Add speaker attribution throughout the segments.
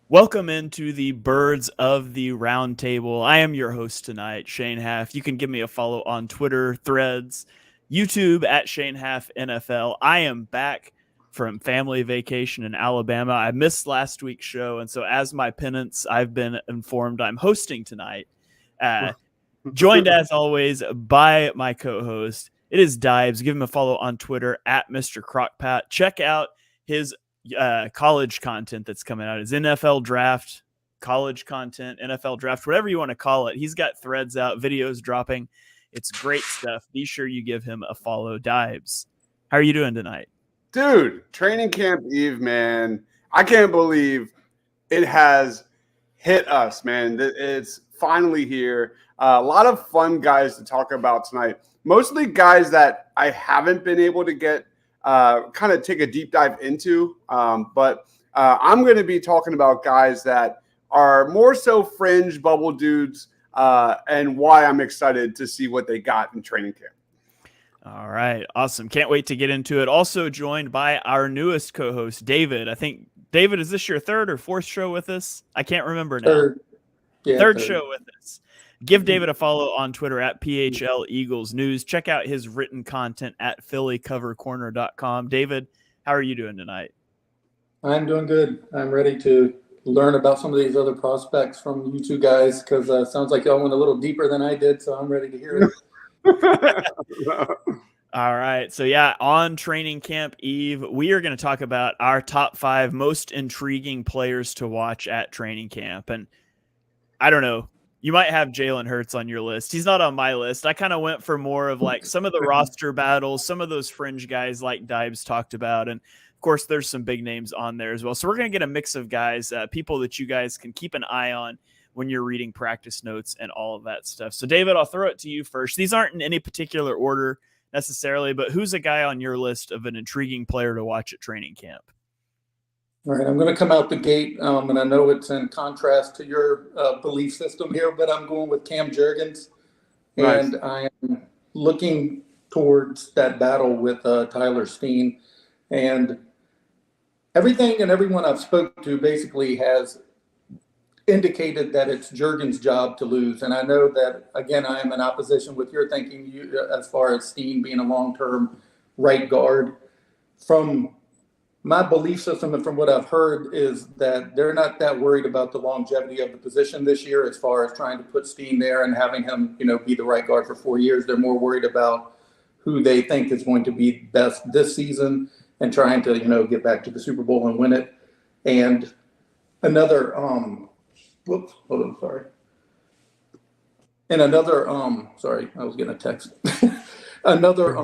Speaker 1: Welcome into the Birds of the Round Table. I am your host tonight, Shane Haff. You can give me a follow on Twitter, Threads, YouTube at Shane Haff NFL. I am back from family vacation in Alabama. I missed last week's show, and so as my penance, I've been informed I'm hosting tonight. Joined as always by my co-host. It is Dibes. Give him a follow on Twitter at Mr. Crockpat. Check out his college content that's coming out. His NFL draft, college content, NFL draft, whatever you want to call it. He's got threads out, videos dropping. It's great stuff. Be sure you give him a follow. Dibes, how are you doing tonight?
Speaker 2: Dude, training camp eve, man. I can't believe it has hit us, man. It's finally here. A lot of fun guys to talk about tonight. Mostly guys that I haven't been able to get kind of take a deep dive into. But I'm going to be talking about guys that are more so fringe bubble dudes and why I'm excited to see what they got in training camp.
Speaker 1: All right. Awesome. Can't wait to get into it. Also joined by our newest co-host, David. I think, David, is this your third or fourth show with us? I can't remember now.
Speaker 3: Third. Yeah,
Speaker 1: third show with us. Give David a follow on Twitter at PHL Eagles News. Check out his written content at PhillyCoverCorner.com. David, how are you doing tonight?
Speaker 3: I'm doing good. I'm ready to learn about some of these other prospects from you two guys because it sounds like y'all went a little deeper than I did, so I'm ready to hear it.
Speaker 1: All right. So, yeah, on training camp eve, we are going to talk about our top 5 most intriguing players to watch at training camp. And I don't know. You might have Jalen Hurts on your list. He's not on my list. I kind of went for more of like some of the roster battles, some of those fringe guys like Dibes talked about. And of course, there's some big names on there as well. So we're going to get a mix of guys, people that you guys can keep an eye on when you're reading practice notes and all of that stuff. So David, I'll throw it to you first. These aren't in any particular order necessarily, but who's a guy on your list of an intriguing player to watch at training camp?
Speaker 3: All right, I'm going to come out the gate, and I know it's in contrast to your belief system here, but I'm going with Cam Jurgens, and nice. I am looking towards that battle with Tyler Steen, and everything and everyone I've spoken to basically has indicated that it's Jurgens' job to lose, and I know that, again, I am in opposition with your thinking as far as Steen being a long-term right guard. From my belief system and from what I've heard is that they're not that worried about the longevity of the position this year as far as trying to put Steen there and having him, be the right guard for 4 years. They're more worried about who they think is going to be best this season and trying to, get back to the Super Bowl and win it. And another, sorry, I was getting a text. Another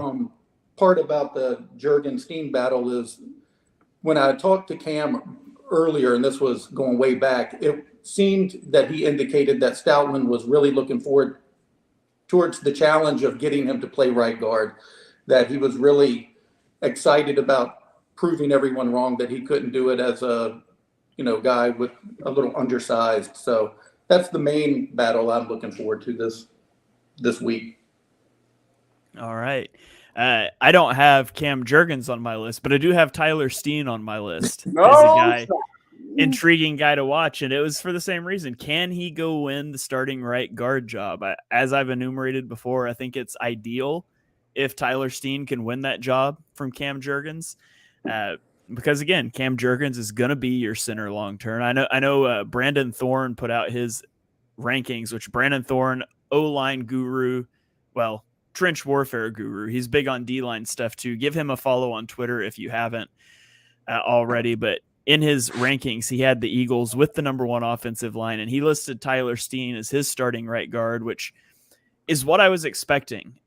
Speaker 3: part about the Jurgens-Steen battle is, when I talked to Cam earlier, and this was going way back, it seemed that he indicated that Stoutland was really looking forward towards the challenge of getting him to play right guard, that he was really excited about proving everyone wrong that he couldn't do it as a, guy with a little undersized. So that's the main battle I'm looking forward to this week.
Speaker 1: All right. I don't have Cam Jurgens on my list, but I do have Tyler Steen on my list as a guy, intriguing guy to watch. And it was for the same reason. Can he go win the starting right guard job? As I've enumerated before, I think it's ideal if Tyler Steen can win that job from Cam Jurgens. Because again, Cam Jurgens is going to be your center long term. I know Brandon Thorne put out his rankings, which Brandon Thorne, O-line guru, trench warfare guru. He's big on D-line stuff too. Give him a follow on Twitter if you haven't already. But in his rankings, he had the Eagles with the number 1 offensive line, and he listed Tyler Steen as his starting right guard, which is what I was expecting.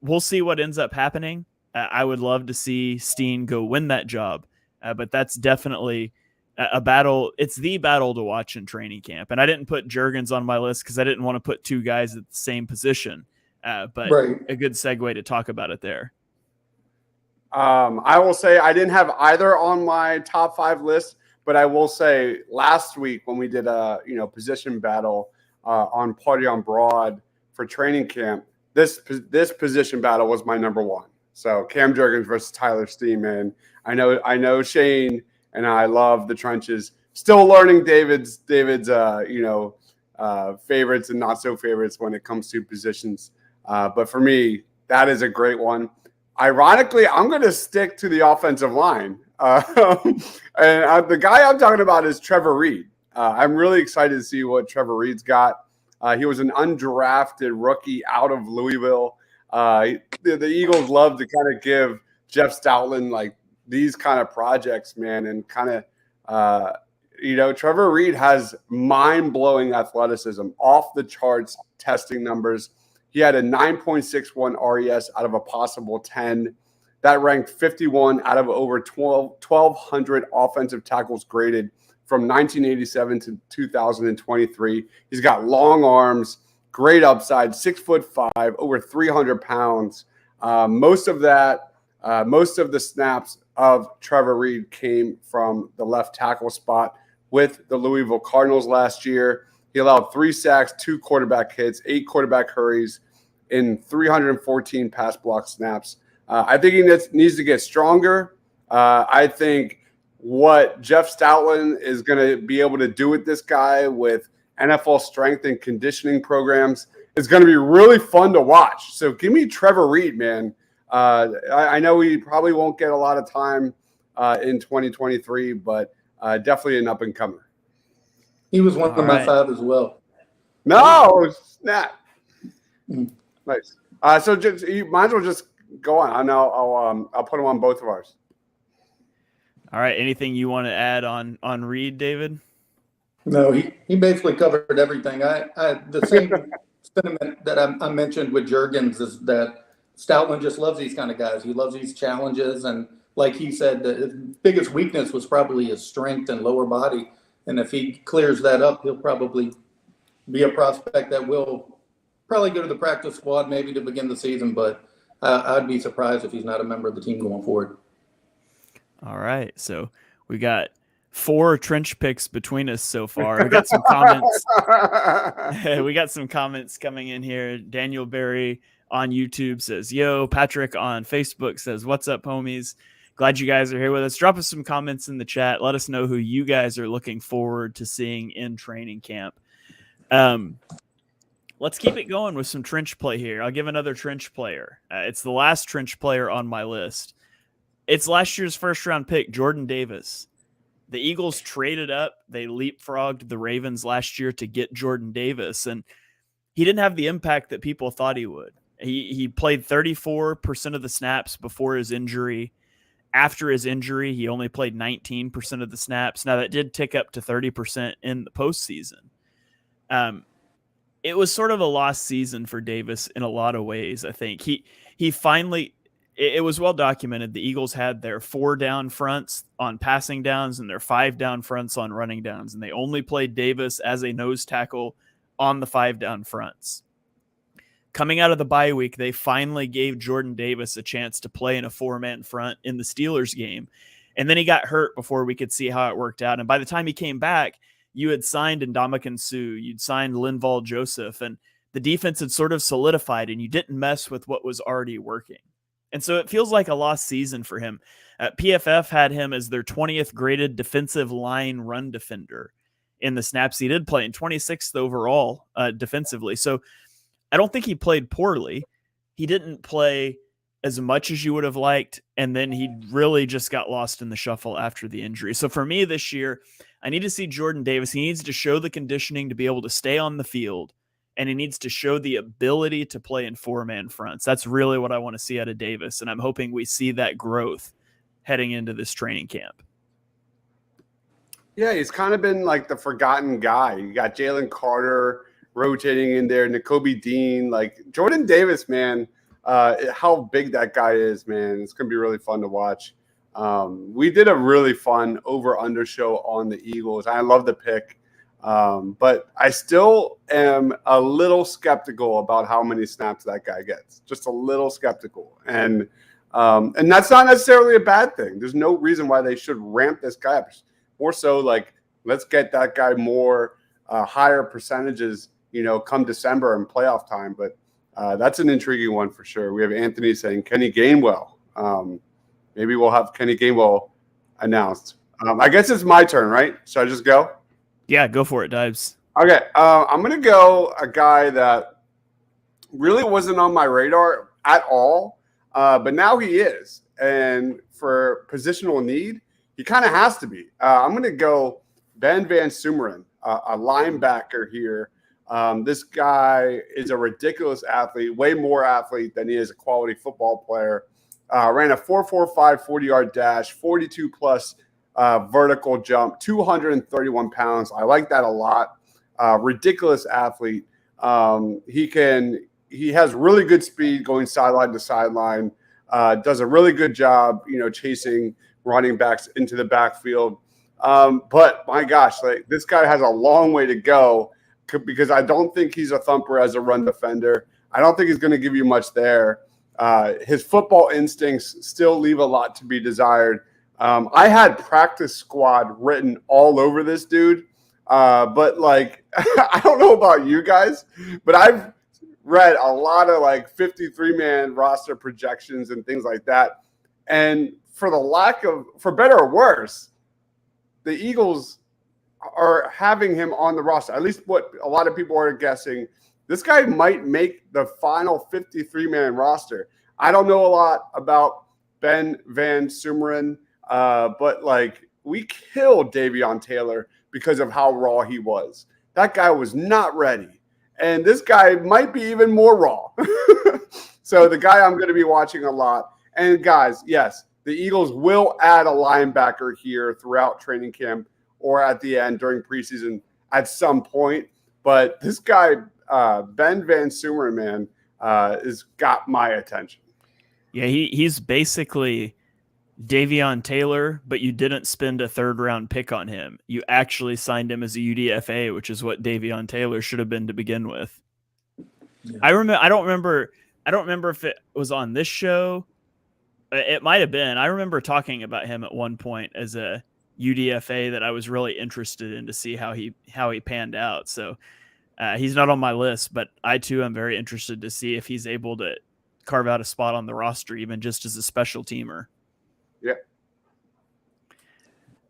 Speaker 1: We'll see what ends up happening. I would love to see Steen go win that job, but that's definitely a battle. It's the battle to watch in training camp. And I didn't put Jurgens on my list because I didn't want to put 2 guys at the same position. But right. A good segue to talk about it there.
Speaker 2: I will say I didn't have either on my top 5 list, but I will say last week when we did a position battle on Party on Broad for training camp, this position battle was my number 1. So Cam Jurgens versus Tyler Steen, man. I know Shane and I love the trenches. still learning David's favorites and not so favorites when it comes to positions. But for me, that is a great one. Ironically, I'm going to stick to the offensive line. And the guy I'm talking about is Trevor Reed. I'm really excited to see what Trevor Reed's got. He was an undrafted rookie out of Louisville. The Eagles love to kind of give Jeff Stoutland like these kind of projects, man, and kind of, Trevor Reed has mind-blowing athleticism, off the charts testing numbers. He had a 9.61 RES out of a possible 10. That ranked 51 out of over 1,200 offensive tackles graded from 1987 to 2023. He's got long arms, great upside, 6'5", over 300 pounds. Most of the snaps of Trevor Reed came from the left tackle spot with the Louisville Cardinals last year. He allowed 3 sacks, 2 quarterback hits, 8 quarterback hurries in 314 pass block snaps. I think he needs to get stronger. I think what Jeff Stoutland is going to be able to do with this guy with NFL strength and conditioning programs is going to be really fun to watch. So give me Trevor Reed, man. I know he probably won't get a lot of time in 2023, but definitely an up-and-comer.
Speaker 3: He was one of my 5 as well.
Speaker 2: No, snap. Nice. So you might as well just go on. I know I'll put him on both of ours.
Speaker 1: All right. Anything you want to add on Reed, David?
Speaker 3: No, he basically covered everything. The same sentiment that I mentioned with Juergens is that Stoutland just loves these kind of guys. He loves these challenges, and like he said, his biggest weakness was probably his strength and lower body. And if he clears that up, he'll probably be a prospect that will probably go to the practice squad maybe to begin the season. But I'd be surprised if he's not a member of the team going forward.
Speaker 1: All right, so we got 4 trench picks between us so far. We got some comments. We got some comments coming in here. Daniel Berry on YouTube says, "Yo." Patrick on Facebook says, "What's up, homies? Glad you guys are here with us." Drop us some comments in the chat. Let us know who you guys are looking forward to seeing in training camp. Let's keep it going with some trench play here. I'll give another trench player. It's the last trench player on my list. It's last year's first-round pick, Jordan Davis. The Eagles traded up. They leapfrogged the Ravens last year to get Jordan Davis, and he didn't have the impact that people thought he would. He played 34% of the snaps before his injury. After his injury, he only played 19% of the snaps. Now, that did tick up to 30% in the postseason. It was sort of a lost season for Davis in a lot of ways, I think. He finally – it was well documented. The Eagles had their 4 down fronts on passing downs and their 5 down fronts on running downs, and they only played Davis as a nose tackle on the 5 down fronts. Coming out of the bye week, they finally gave Jordan Davis a chance to play in a 4-man front in the Steelers game. And then he got hurt before we could see how it worked out. And by the time he came back, you had signed Ndamukong Suh, you'd signed Linval Joseph, and the defense had sort of solidified, and you didn't mess with what was already working. And so it feels like a lost season for him. PFF had him as their 20th graded defensive line run defender in the snaps he did play, and 26th overall defensively. So I don't think he played poorly. He didn't play as much as you would have liked, and then he really just got lost in the shuffle after the injury. So for me this year, I need to see Jordan Davis. He needs to show the conditioning to be able to stay on the field, and he needs to show the ability to play in 4-man fronts. That's really what I want to see out of Davis, and I'm hoping we see that growth heading into this training camp.
Speaker 2: Yeah, he's kind of been like the forgotten guy. You got Jalen Carter rotating in there, Nakobe Dean, like Jordan Davis, man, how big that guy is, man. It's going to be really fun to watch. We did a really fun over-under show on the Eagles. I love the pick, but I still am a little skeptical about how many snaps that guy gets. Just a little skeptical. And that's not necessarily a bad thing. There's no reason why they should ramp this guy up. More so like, let's get that guy more higher percentages, come December and playoff time. But that's an intriguing one for sure. We have Anthony saying Kenny Gainwell. Maybe we'll have Kenny Gainwell announced I guess it's my turn, right? Should I just go?
Speaker 1: Yeah, go for it, Dives.
Speaker 2: Okay, I'm going to go a guy that really wasn't on my radar at all, but now he is. And for positional need, he kind of has to be. I'm going to go Ben Van Sumeren, a linebacker here. This guy is a ridiculous athlete, way more athlete than he is a quality football player. Ran a 4.45 40-yard dash, 42-plus vertical jump, 231 pounds. I like that a lot. Ridiculous athlete. He has really good speed going sideline to sideline. Does a really good job, chasing running backs into the backfield. But my gosh, this guy has a long way to go because I don't think he's a thumper as a run defender. I don't think he's going to give you much there. His football instincts still leave a lot to be desired. I had practice squad written all over this dude. But I don't know about you guys, but I've read a lot of 53-man roster projections and things like that. And for better or worse, the Eagles are having him on the roster. At least what a lot of people are guessing. This guy might make the final 53-man roster. I don't know a lot about Ben Van Sumeren, but we killed Davion Taylor because of how raw he was. That guy was not ready. And this guy might be even more raw. So the guy I'm going to be watching a lot. And guys, yes, the Eagles will add a linebacker here throughout training camp or at the end during preseason at some point. But this guy, Ben Van Sumeren, man, has got my attention.
Speaker 1: Yeah, he's basically Davion Taylor, but you didn't spend a third-round pick on him. You actually signed him as a UDFA, which is what Davion Taylor should have been to begin with. Yeah. I don't remember if it was on this show. It might have been. I remember talking about him at one point as a UDFA that I was really interested in to see how he panned out. So he's not on my list, but I too am very interested to see if he's able to carve out a spot on the roster, even just as a special teamer.
Speaker 2: Yeah.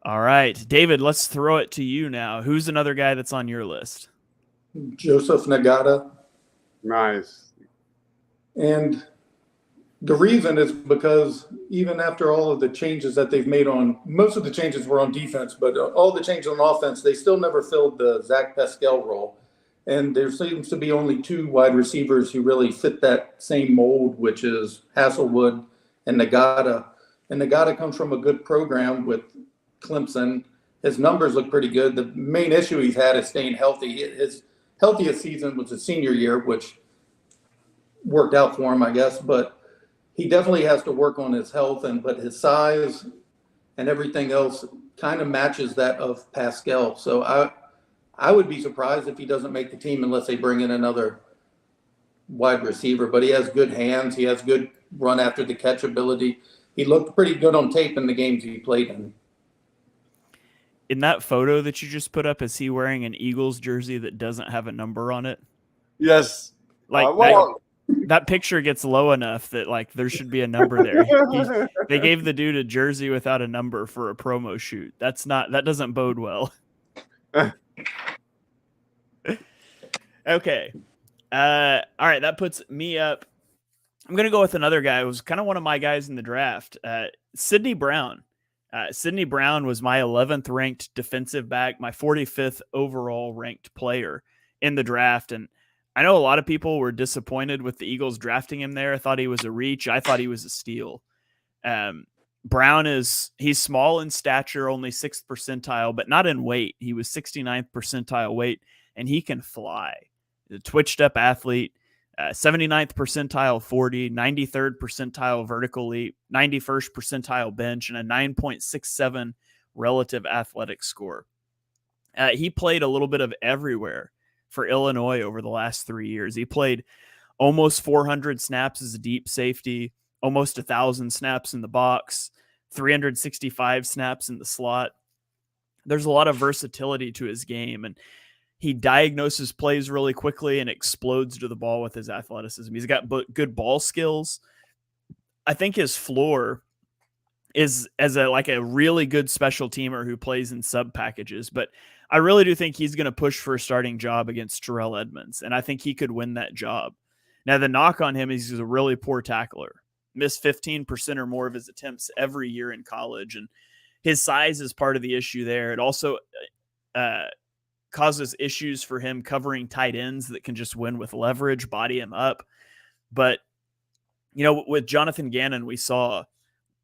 Speaker 1: All right, David, let's throw it to you now. Who's another guy that's on your list?
Speaker 3: Joseph Nagata.
Speaker 2: Nice.
Speaker 3: And the reason is because even after all of the changes that they've made most of the changes were on defense, but all the changes on offense, they still never filled the Zach Pascal role. And there seems to be only two wide receivers who really fit that same mold, which is Hasselwood and Nagata. And Nagata comes from a good program with Clemson. His numbers look pretty good. The main issue he's had is staying healthy. His healthiest season was his senior year, which worked out for him, I guess. But he definitely has to work on his health, but his size and everything else kind of matches that of Pascal. So I would be surprised if he doesn't make the team unless they bring in another wide receiver. But he has good hands. He has good run after the catch ability. He looked pretty good on tape in the games he played in.
Speaker 1: In that photo that you just put up, is he wearing an Eagles jersey that doesn't have a number on it?
Speaker 2: Yes.
Speaker 1: That picture gets low enough that there should be a number there. They gave the dude a jersey without a number for a promo shoot. That doesn't bode well. Okay. All right. That puts me up. I'm going to go with another guy who was kind of one of my guys in the draft, Sidney Brown. Sidney Brown was my 11th ranked defensive back, my 45th overall ranked player in the draft. And I know a lot of people were disappointed with the Eagles drafting him there. I thought he was a reach. I thought he was a steal. Brown he's small in stature, only 6th percentile, but not in weight. He was 69th percentile weight, and he can fly. He's a twitched up athlete. 79th percentile 40, 93rd percentile vertical leap, 91st percentile bench, and a 9.67 relative athletic score. He played a little bit of everywhere for Illinois over the last 3 years. He played almost 400 snaps as a deep safety, almost 1,000 snaps in the box, 365 snaps in the slot. There's a lot of versatility to his game, and he diagnoses plays really quickly and explodes to the ball with his athleticism. He's got good ball skills. I think his floor is as a really good special teamer who plays in sub packages, but I really do think he's going to push for a starting job against Terrell Edmonds, and I think he could win that job. Now, the knock on him is he's a really poor tackler. Missed 15% or more of his attempts every year in college, and his size is part of the issue there. It also causes issues for him covering tight ends that can just win with leverage, body him up. But, with Jonathan Gannon, we saw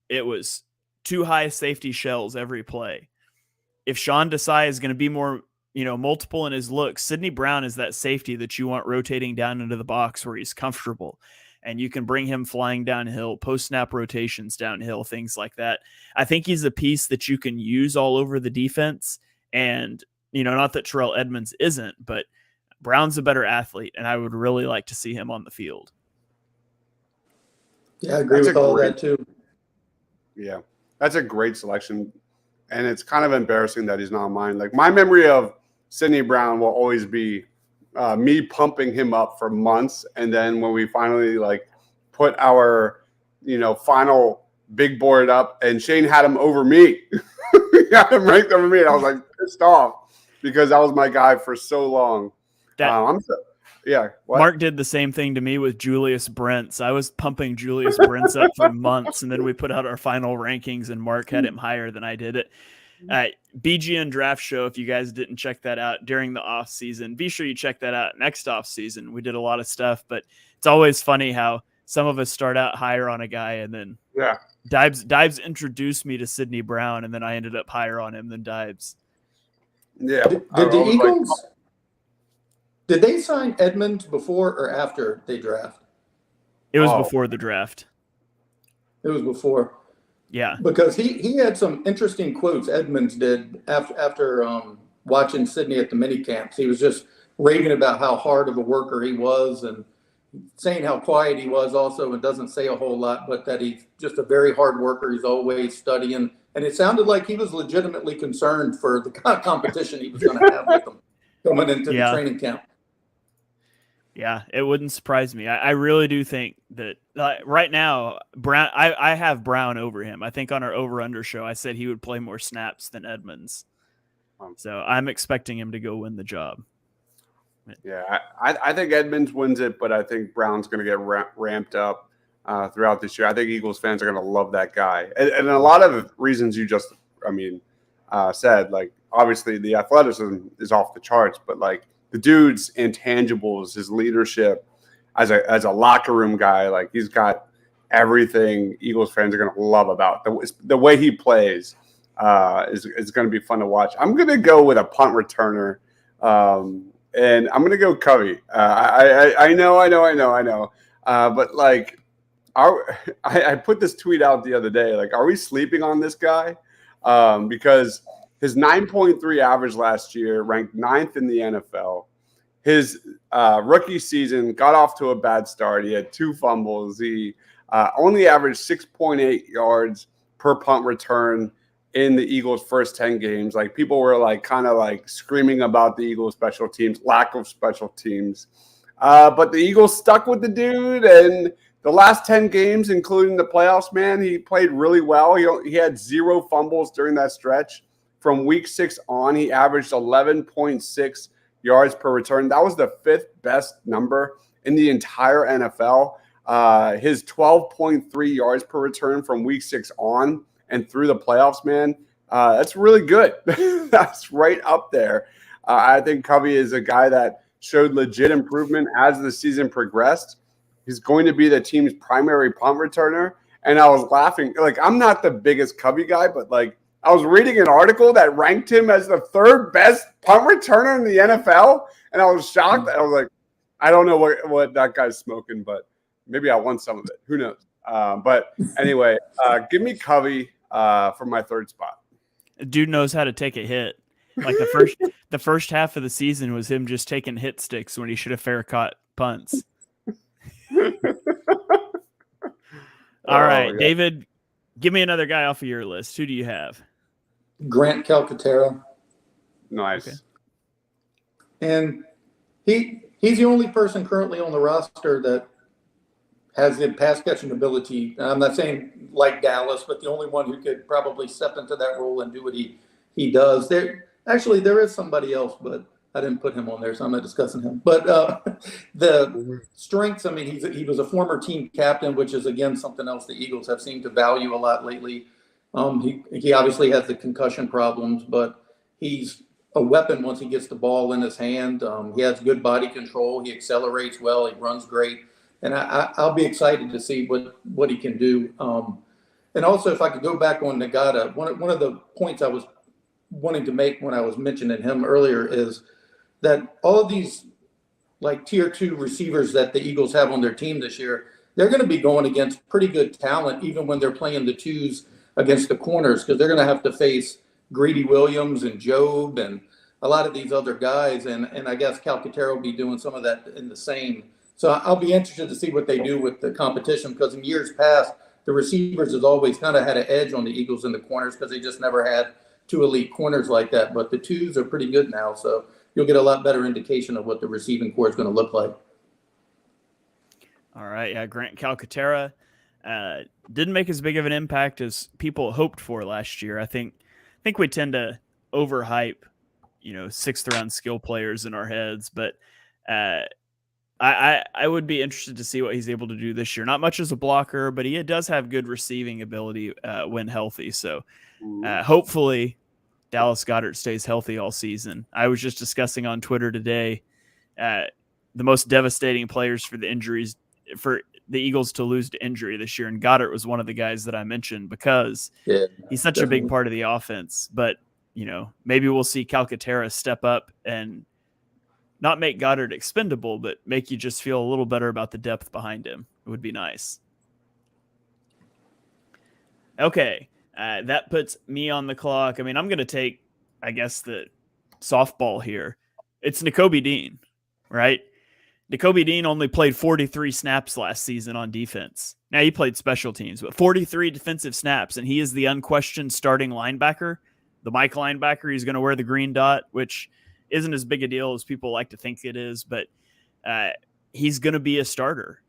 Speaker 1: it was too high safety shells every play. If Sean Desai is going to be more, multiple in his looks, Sidney Brown is that safety that you want rotating down into the box where he's comfortable. And you can bring him flying downhill, post-snap rotations downhill, things like that. I think he's a piece that you can use all over the defense. And, not that Terrell Edmonds isn't, but Brown's a better athlete, and I would really like to see him on the field.
Speaker 3: Yeah, I agree with all that, too.
Speaker 2: Yeah, that's a great selection. And it's kind of embarrassing that he's not mine. Like, my memory of Sidney Brown will always be me pumping him up for months, and then when we finally put our final big board up, and Shane had him over me, he had him ranked over me, and I was pissed off because that was my guy for so long.
Speaker 1: Mark did the same thing to me with Julius Brents. I was pumping Julius Brents up for months, and then we put out our final rankings, and Mark had him higher than I did it. BGN Draft Show, if you guys didn't check that out during the off season, be sure you check that out next off season. We did a lot of stuff, but it's always funny how some of us start out higher on a guy, and then Dibes introduced me to Sidney Brown, and then I ended up higher on him than Dibes.
Speaker 2: Yeah.
Speaker 3: Did the Eagles did they sign Edmonds before or after they draft?
Speaker 1: It was before the draft.
Speaker 3: It was before.
Speaker 1: Yeah,
Speaker 3: because he had some interesting quotes. Edmonds did after watching Sidney at the mini camps. He was just raving about how hard of a worker he was, and saying how quiet he was also, and doesn't say a whole lot, but that he's just a very hard worker. He's always studying, and it sounded like he was legitimately concerned for the kind of competition he was going to have with them coming into the training camp.
Speaker 1: Yeah, it wouldn't surprise me. I really do think that right now, Brown. I have Brown over him. I think on our over-under show, I said he would play more snaps than Edmonds. So I'm expecting him to go win the job.
Speaker 2: Yeah, I think Edmonds wins it, but I think Brown's going to get ramped up throughout this year. I think Eagles fans are going to love that guy. And a lot of the reasons you just, said, obviously the athleticism is off the charts, but the dude's intangibles, his leadership as a locker room guy, he's got everything Eagles fans are going to love about the way he plays. Is going to be fun to watch. I'm going to go with a punt returner, and I'm going to go Covey. I know. But I put this tweet out the other day. Are we sleeping on this guy? Because his 9.3 average last year ranked 9th in the NFL. His rookie season got off to a bad start. He had 2 fumbles. He only averaged 6.8 yards per punt return in the Eagles' first 10 games. People were kind of screaming about the Eagles' special teams, lack of special teams. But the Eagles stuck with the dude, and the last 10 games, including the playoffs, man, he played really well. He had 0 fumbles during that stretch. From week 6 on, he averaged 11.6 yards per return. That was the 5th best number in the entire NFL. His 12.3 yards per return from week 6 on and through the playoffs, man, that's really good. That's right up there. I think Covey is a guy that showed legit improvement as the season progressed. He's going to be the team's primary punt returner. And I was laughing. I'm not the biggest Covey guy, but I was reading an article that ranked him as the 3rd best punt returner in the NFL, and I was shocked. I was like, I don't know what that guy's smoking, but maybe I won some of it. Who knows? But anyway, give me Covey for my 3rd spot.
Speaker 1: Dude knows how to take a hit. The first half of the season was him just taking hit sticks when he should have fair caught punts. All right, yeah. David, give me another guy off of your list. Who do you have?
Speaker 3: Grant Calcaterra.
Speaker 2: Nice.
Speaker 1: Okay.
Speaker 3: And he's the only person currently on the roster that has the pass catching ability. I'm not saying like Dallas, but the only one who could probably step into that role and do what he does. There is somebody else, but I didn't put him on there, so I'm not discussing him. But the strengths, I mean, he was a former team captain, which is, again, something else the Eagles have seemed to value a lot lately. He obviously has the concussion problems, but he's a weapon once he gets the ball in his hand. He has good body control. He accelerates well. He runs great. And I'll be excited to see what he can do. And also, if I could go back on Nagata, one of the points I was wanting to make when I was mentioning him earlier is that all of these like tier 2 receivers that the Eagles have on their team this year, they're going to be going against pretty good talent, even when they're playing the twos against the corners, because they're going to have to face Greedy Williams and Job and a lot of these other guys. And I guess Calcaterra will be doing some of that in the same. So I'll be interested to see what they do with the competition, because in years past, the receivers has always kind of had an edge on the Eagles in the corners because they just never had 2 elite corners like that. But the twos are pretty good now, so you'll get a lot better indication of what the receiving core is going to look like.
Speaker 1: All right, yeah, Grant Calcaterra didn't make as big of an impact as people hoped for last year. I think we tend to overhype, 6th round skill players in our heads, but I would be interested to see what he's able to do this year. Not much as a blocker, but he does have good receiving ability when healthy. So hopefully Dallas Goedert stays healthy all season. I was just discussing on Twitter today the most devastating players for the Eagles to lose to injury this year, and Goedert was one of the guys that I mentioned because he's such a big part of the offense. But maybe we'll see Calcaterra step up and not make Goedert expendable, but make you just feel a little better about the depth behind him. It would be nice. Okay, that puts me on the clock. I mean, I'm going to take, I guess, the softball here. It's Nakobe Dean, right? Nakobe Dean only played 43 snaps last season on defense. Now, he played special teams, but 43 defensive snaps, and he is the unquestioned starting linebacker, the Mike linebacker. He's going to wear the green dot, which isn't as big a deal as people like to think it is, but he's going to be a starter.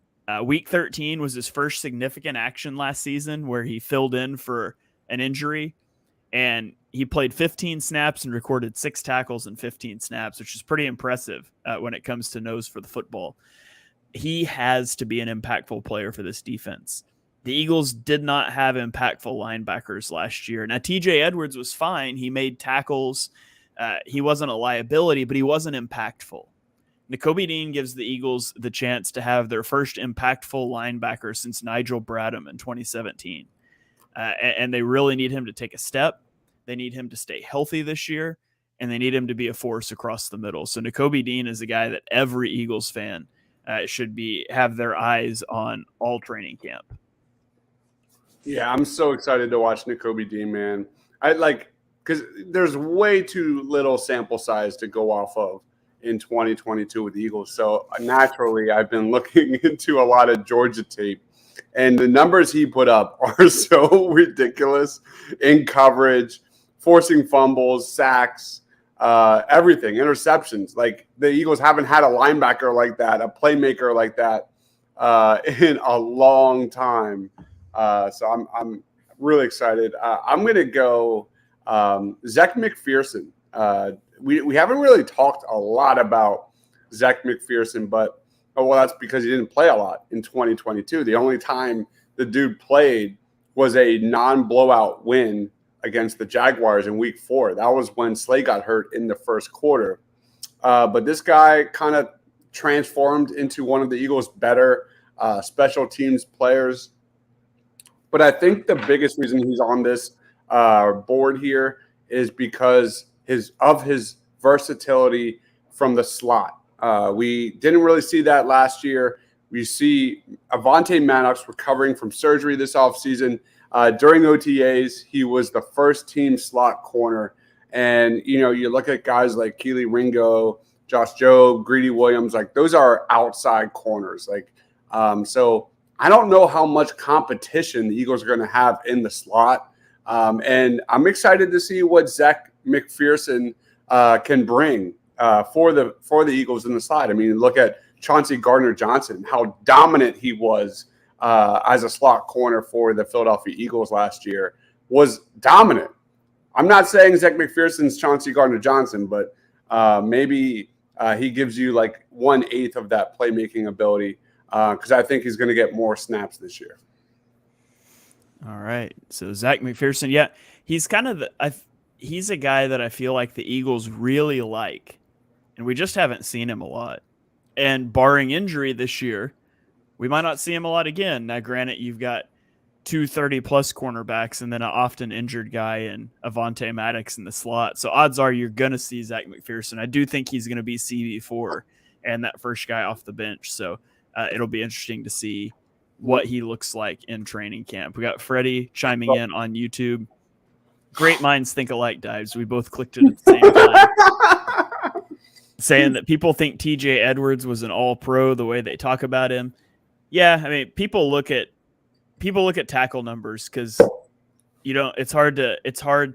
Speaker 1: Week 13 was his first significant action last season where he filled in for an injury, and he played 15 snaps and recorded 6 tackles in 15 snaps, which is pretty impressive when it comes to nose for the football. He has to be an impactful player for this defense. The Eagles did not have impactful linebackers last year. Now, TJ Edwards was fine. He made tackles. He wasn't a liability, but he wasn't impactful. Nakobe Dean gives the Eagles the chance to have their first impactful linebacker since Nigel Bradham in 2017. And they really need him to take a step. They need him to stay healthy this year, and they need him to be a force across the middle. So Nakobe Dean is a guy that every Eagles fan should have their eyes on all training camp.
Speaker 2: Yeah, I'm so excited to watch Nakobe Dean, man. Because there's way too little sample size to go off of in 2022 with the Eagles. So naturally, I've been looking into a lot of Georgia tape, and the numbers he put up are so ridiculous in coverage, forcing fumbles, sacks, everything, interceptions. Like, the Eagles haven't had a linebacker like that, a playmaker like that in a long time. So I'm really excited. I'm going to go Zech McPherson. We haven't really talked a lot about Zech McPherson, but that's because he didn't play a lot in 2022. The only time the dude played was a non-blowout win against the Jaguars in Week 4. That was when Slay got hurt in the first quarter. But this guy kind of transformed into one of the Eagles' better special teams players. But I think the biggest reason he's on this board here is because of his versatility from the slot. We didn't really see that last year. We see Avonte Maddox recovering from surgery this offseason. During OTAs, he was the first team slot corner. And, you look at guys like Keely Ringo, Josh Jobe, Greedy Williams, like, those are outside corners. So I don't know how much competition the Eagles are going to have in the slot. And I'm excited to see what Zech McPherson can bring for the Eagles in the slot. I mean, look at Chauncey Gardner-Johnson, how dominant he was as a slot corner for the Philadelphia Eagles last year, was dominant. I'm not saying Zach McPherson's Chauncey Gardner-Johnson, but maybe he gives you like 1/8 of that playmaking ability because I think he's going to get more snaps this year.
Speaker 1: All right. So Zach McPherson, yeah, he's kind of he's a guy that I feel like the Eagles really like, and we just haven't seen him a lot. And barring injury this year, we might not see him a lot again. Now, granted, you've got 2 30-plus cornerbacks and then an often injured guy in Avonte Maddox in the slot. So odds are you're going to see Zach McPherson. I do think he's going to be CB4 and that first guy off the bench. So it'll be interesting to see what he looks like in training camp. We got Freddie chiming in on YouTube. Great minds think alike, Dives. We both clicked it at the same time. Saying that people think TJ Edwards was an all-pro the way they talk about him. Yeah, I mean, people look at tackle numbers because it's hard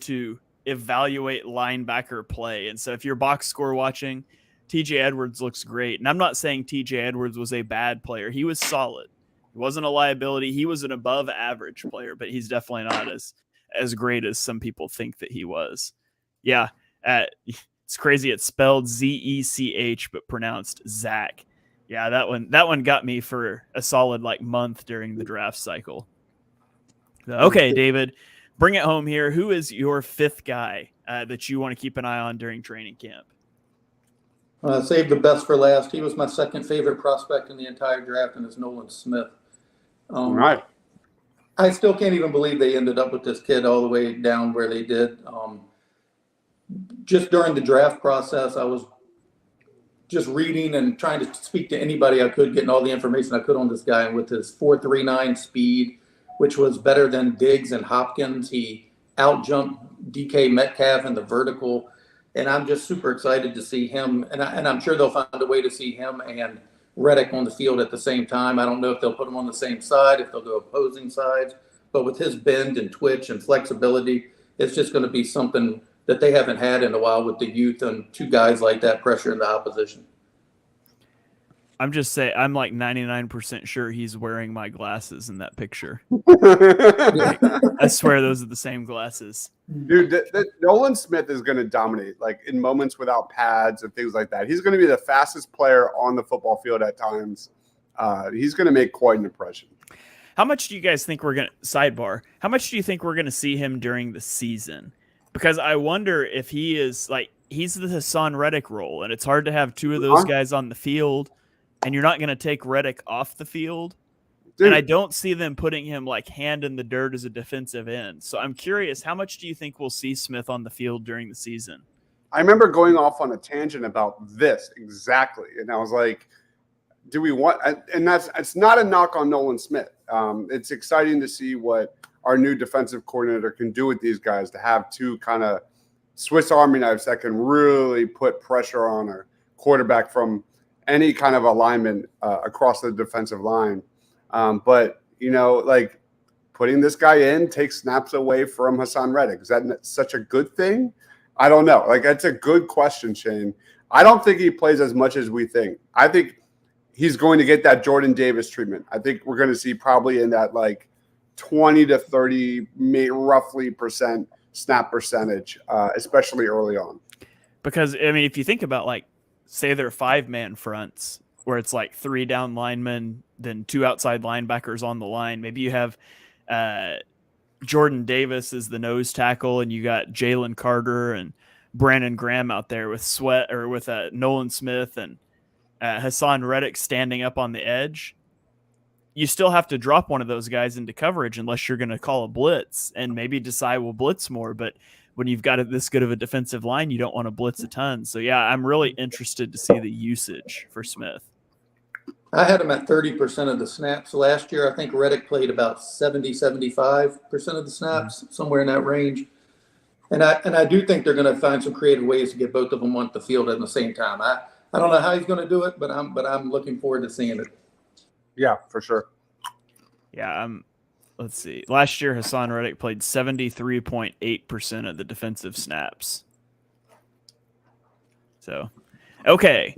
Speaker 1: to evaluate linebacker play. And so if you're box score watching, TJ Edwards looks great. And I'm not saying TJ Edwards was a bad player. He was solid. He wasn't a liability. He was an above average player, but he's definitely not as great as some people think that he was. Yeah. It's crazy. It's spelled Zech, but pronounced Zach. Yeah, that one got me for a solid month during the draft cycle. Okay, David, bring it home here. Who is your fifth guy that you want to keep an eye on during training camp?
Speaker 3: Save the best for last. He was my second favorite prospect in the entire draft, and it's Nolan Smith.
Speaker 2: Right.
Speaker 3: I still can't even believe they ended up with this kid all the way down where they did. Just during the draft process, I was just reading and trying to speak to anybody I could, getting all the information I could on this guy. And with his 4.39 speed, which was better than Diggs and Hopkins, he out-jumped DK Metcalf in the vertical. And I'm just super excited to see him. And I'm sure they'll find a way to see him and Reddick on the field at the same time. I don't know if they'll put them on the same side, if they'll go opposing sides. But with his bend and twitch and flexibility, it's just going to be something that they haven't had in a while with the youth and two guys like that pressuring the opposition.
Speaker 1: I'm just saying, I'm 99% sure he's wearing my glasses in that picture. I swear those are the same glasses.
Speaker 2: Dude, Nolan Smith is going to dominate, in moments without pads and things like that. He's going to be the fastest player on the football field at times. He's going to make quite an impression.
Speaker 1: How much do you guys think sidebar, how much do you think we're going to see him during the season? Because I wonder if he is he's the Hassan Reddick role, and it's hard to have two of those guys on the field, and you're not going to take Reddick off the field. Dude. And I don't see them putting him hand in the dirt as a defensive end. So I'm curious, how much do you think we'll see Smith on the field during the season?
Speaker 2: I remember going off on a tangent about this exactly. And I was like, do we want, and it's not a knock on Nolan Smith. It's exciting to see what our new defensive coordinator can do with these guys, to have two kind of Swiss Army knives that can really put pressure on a quarterback from any kind of alignment across the defensive line. But, putting this guy in takes snaps away from Hassan Reddick. Is that such a good thing? I don't know. That's a good question, Shane. I don't think he plays as much as we think. I think he's going to get that Jordan Davis treatment. I think we're going to see probably in that 20 to 30, roughly % snap percentage, especially early on.
Speaker 1: Because, if you think about say they're 5-man fronts where it's 3 down linemen, then 2 outside linebackers on the line. Maybe you have Jordan Davis as the nose tackle, and you got Jalen Carter and Brandon Graham out there with Nolan Smith and Hassan Reddick standing up on the edge. You still have to drop one of those guys into coverage unless you're going to call a blitz and maybe decide we'll blitz more. But when you've got this good of a defensive line, you don't want to blitz a ton. So, yeah, I'm really interested to see the usage for Smith.
Speaker 3: I had him at 30% of the snaps last year. I think Reddick played about 75% of the snaps, somewhere in that range. And I do think they're going to find some creative ways to get both of them on the field at the same time. I don't know how he's going to do it, but I'm looking forward to seeing it.
Speaker 2: Yeah, for sure.
Speaker 1: Yeah, let's see. Last year, Hassan Reddick played 73.8% of the defensive snaps. So, okay.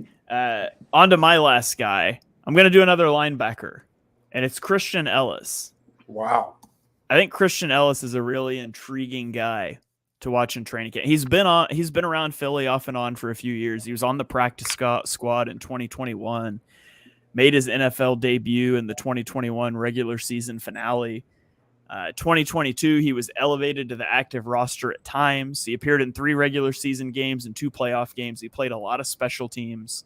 Speaker 1: On to my last guy. I'm going to do another linebacker. and it's Christian Ellis.
Speaker 2: Wow.
Speaker 1: I think Christian Ellis is a really intriguing guy to watch in training camp. He's been around Philly off and on for a few years. He was on the practice squad in 2021, made his NFL debut in the 2021 regular season finale. 2022, he was elevated to the active roster at times. He appeared in 3 regular season games and 2 playoff games. He played a lot of special teams.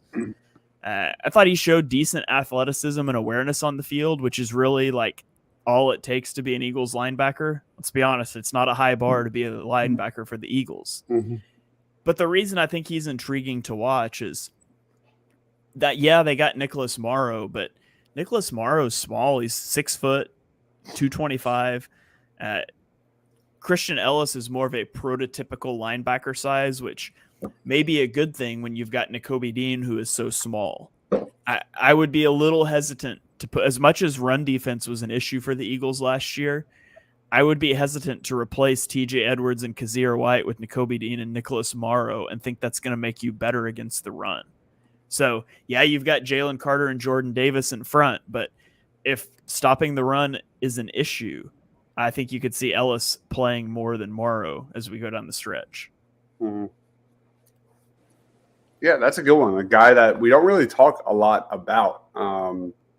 Speaker 1: I thought he showed decent athleticism and awareness on the field, which is really like all it takes to be an Eagles linebacker. Let's be honest, it's not a high bar to be a linebacker for the Eagles.
Speaker 2: Mm-hmm.
Speaker 1: But the reason I think he's intriguing to watch is that, yeah, they got Nicholas Morrow, but Nicholas Morrow's small. He's 6 foot, 225. Christian Ellis is more of a prototypical linebacker size, which may be a good thing when you've got Nakobe Dean, who is so small. I would be a little hesitant to put, as much as run defense was an issue for the Eagles last year, I would be hesitant to replace TJ Edwards and Kazir White with Nakobe Dean and Nicholas Morrow and think that's going to make you better against the run. So, yeah, you've got Jalen Carter and Jordan Davis in front, but if stopping the run is an issue, I think you could see Ellis playing more than Morrow as we go down the stretch.
Speaker 2: Mm-hmm. Yeah, that's a good one. A guy that we don't really talk a lot about.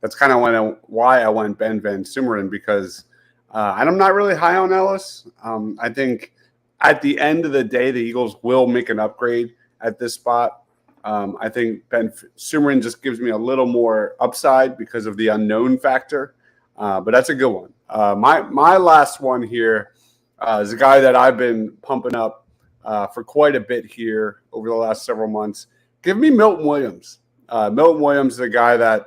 Speaker 2: That's kind of why I went Ben Van Sumeren, because I'm not really high on Ellis. I think at the end of the day, the Eagles will make an upgrade at this spot. I think Ben Sumeren just gives me a little more upside because of the unknown factor. But that's a good one. My last one here is a guy that I've been pumping up for quite a bit here over the last several months. Give me Milton Williams. Milton Williams is a guy that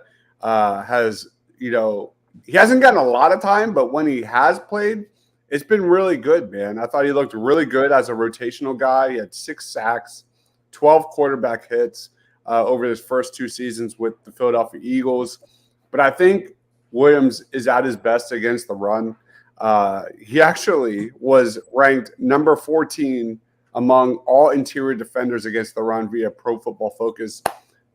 Speaker 2: has, he hasn't gotten a lot of time, but when he has played, it's been really good, man. I thought he looked really good as a rotational guy. He had 6 sacks, 12 quarterback hits over his first 2 seasons with the Philadelphia Eagles. But I think Williams is at his best against the run. He actually was ranked number 14 among all interior defenders against the run via Pro Football Focus.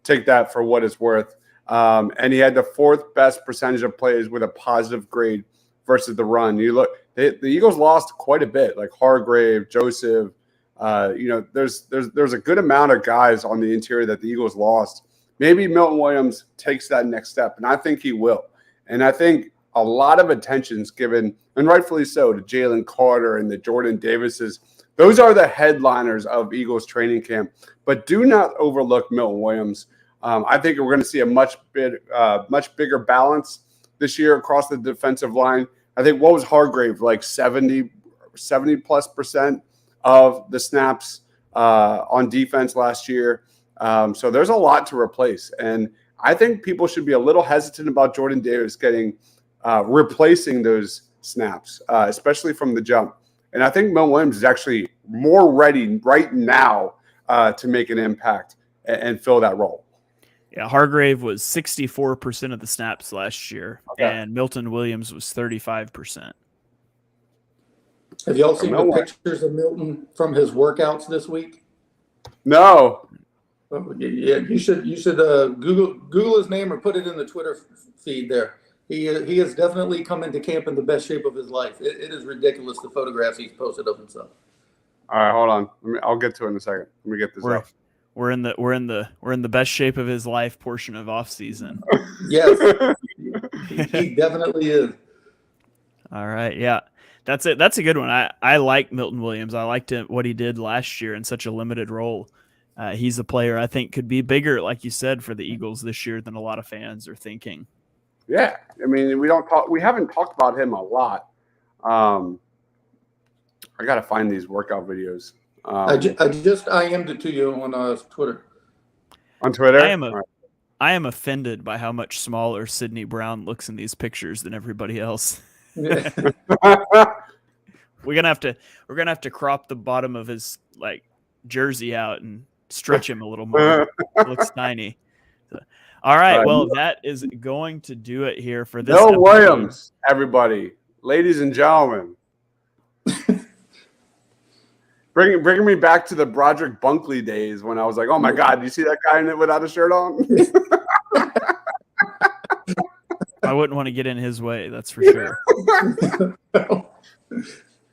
Speaker 2: Take that for what it's worth. And he had the 4th best percentage of plays with a positive grade versus the run. You look, the Eagles lost quite a bit, like Hargrave, Joseph. There's a good amount of guys on the interior that the Eagles lost. Maybe Milton Williams takes that next step, and I think he will. And I think a lot of attention's given, and rightfully so, to Jalen Carter and the Jordan Davises. Those are the headliners of Eagles training camp. But do not overlook Milton Williams. I think we're going to see a much bigger balance this year across the defensive line. I think what was Hargrave, like 70+% of the snaps on defense last year. So there's a lot to replace. And I think people should be a little hesitant about Jordan Davis replacing those snaps, especially from the jump. And I think Milton Williams is actually more ready right now to make an impact and fill that role.
Speaker 1: Yeah, Hargrave was 64% of the snaps last year, and Milton Williams was 35%.
Speaker 3: Have y'all seen the pictures of Milton from his workouts this week?
Speaker 2: No.
Speaker 3: Oh, yeah, you should Google his name or put it in the Twitter feed there. He has definitely come into camp in the best shape of his life. It is ridiculous, the photographs he's posted of himself.
Speaker 2: All right, hold on. I'll get to it in a second. Let me get this up.
Speaker 1: We're in the best shape of his life portion of off season.
Speaker 3: Yes, he definitely is.
Speaker 1: All right, yeah, that's it. That's a good one. I like Milton Williams. I liked what he did last year in such a limited role. He's a player I think could be bigger, like you said, for the Eagles this year than a lot of fans are thinking.
Speaker 2: Yeah, I mean, we haven't talked about him a lot. I got to find these workout videos.
Speaker 3: I just IM'd it to you on Twitter.
Speaker 2: On Twitter?
Speaker 1: I am offended by how much smaller Sidney Brown looks in these pictures than everybody else.
Speaker 3: Yeah.
Speaker 1: We're gonna have to crop the bottom of his jersey out and stretch him a little more. It looks tiny. So, all right, well, that is going to do it here for this.
Speaker 2: Bill Williams, everybody, ladies and gentlemen. Bringing me back to the Broderick Bunkley days when I was like, oh, my God, do you see that guy without a shirt on?
Speaker 1: I wouldn't want to get in his way. That's for sure.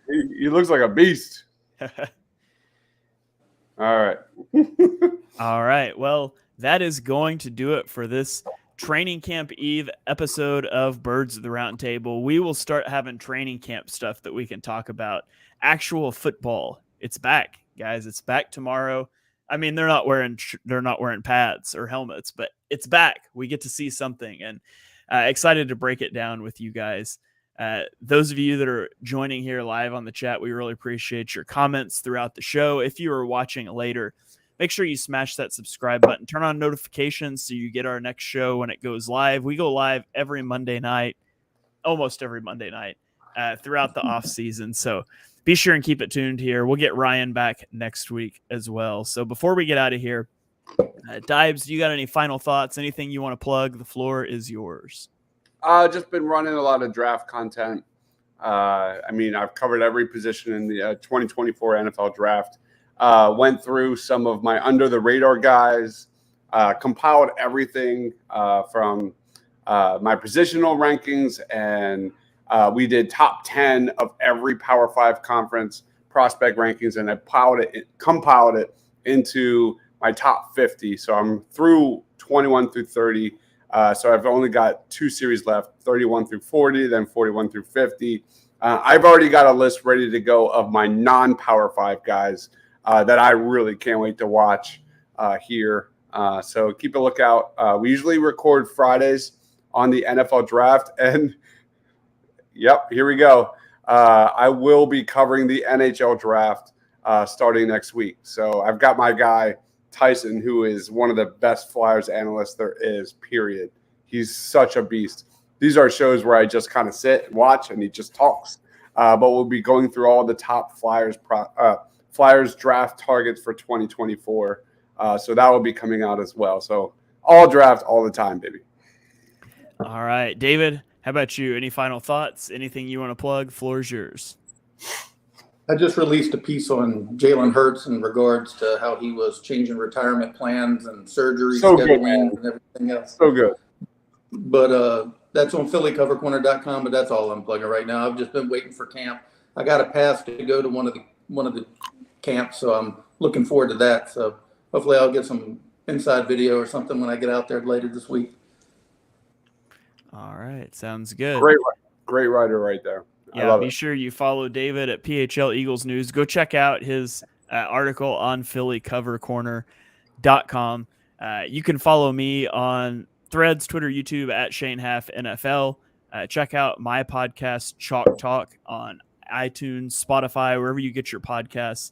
Speaker 2: He looks like a beast. All right.
Speaker 1: All right. Well, that is going to do it for this Training Camp Eve episode of Birds of the Round Table. We will start having training camp stuff that we can talk about. Actual football. It's back, guys. It's back tomorrow. I mean, they're not wearing pads or helmets, but it's back. We get to see something, and excited to break it down with you guys. Those of you that are joining here live on the chat, we really appreciate your comments throughout the show. If you are watching later, make sure you smash that subscribe button, turn on notifications so you get our next show when it goes live. We go live every Monday night, almost every Monday night throughout the off season. So be sure and keep it tuned here. We'll get Ryan back next week as well. So before we get out of here, Dibes, you got any final thoughts? Anything you want to plug? The floor is yours.
Speaker 2: Just been running a lot of draft content. I mean, I've covered every position in the 2024 NFL draft. Went through some of my under the radar guys, compiled everything from my positional rankings, and we did top 10 of every Power 5 conference prospect rankings, and I compiled it into my top 50. So I'm through 21 through 30. So I've only got 2 series left, 31 through 40, then 41 through 50. I've already got a list ready to go of my non-Power 5 guys that I really can't wait to watch here. So keep a lookout. We usually record Fridays on the NFL draft. And, yep, here we go. I will be covering the NHL draft starting next week. So I've got my guy, Tyson, who is one of the best Flyers analysts there is, period. He's such a beast. These are shows where I just kind of sit and watch, and he just talks. But we'll be going through all the top Flyers draft targets for 2024. So that will be coming out as well. So all draft all the time, baby.
Speaker 1: All right. David, how about you? Any final thoughts? Anything you want to plug? Floor's yours.
Speaker 3: I just released a piece on Jalen Hurts in regards to how he was changing retirement plans and surgery scheduling and everything else.
Speaker 2: So good.
Speaker 3: But that's on PhillyCoverCorner.com, but that's all I'm plugging right now. I've just been waiting for camp. I got a pass to go to one of the camps, so I'm looking forward to that. So hopefully I'll get some inside video or something when I get out there later this week.
Speaker 1: All right. Sounds good.
Speaker 2: Great writer right there.
Speaker 1: Yeah, be sure you follow David at PHL Eagles News. Go check out his article on PhillyCoverCorner.com. You can follow me on Threads, Twitter, YouTube at Shane Half NFL. Check out my podcast, Chalk Talk, on iTunes, Spotify, wherever you get your podcasts.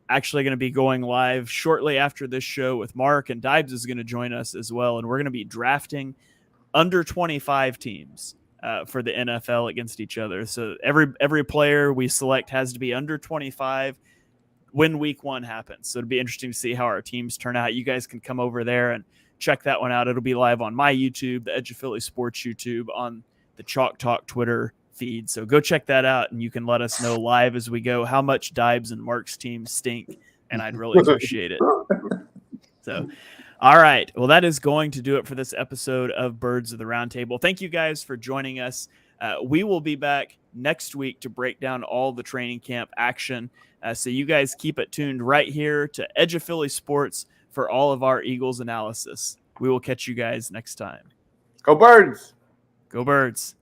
Speaker 1: Actually going to be going live shortly after this show with Mark, and Dibes is going to join us as well. And we're going to be drafting under 25 teams for the NFL against each other. So every player we select has to be under 25 when week 1 happens. So it'll be interesting to see how our teams turn out. You guys can come over there and check that one out. It'll be live on my YouTube, the Edge of Philly Sports YouTube, on the Chalk Talk Twitter feed. So go check that out, and you can let us know live as we go how much Dibes and Mark's team stink, and I'd really appreciate it. So, all right. Well, that is going to do it for this episode of Birds of the Round Table. Thank you guys for joining us. We will be back next week to break down all the training camp action. So you guys keep it tuned right here to Edge of Philly Sports for all of our Eagles analysis. We will catch you guys next time.
Speaker 2: Go Birds!
Speaker 1: Go Birds!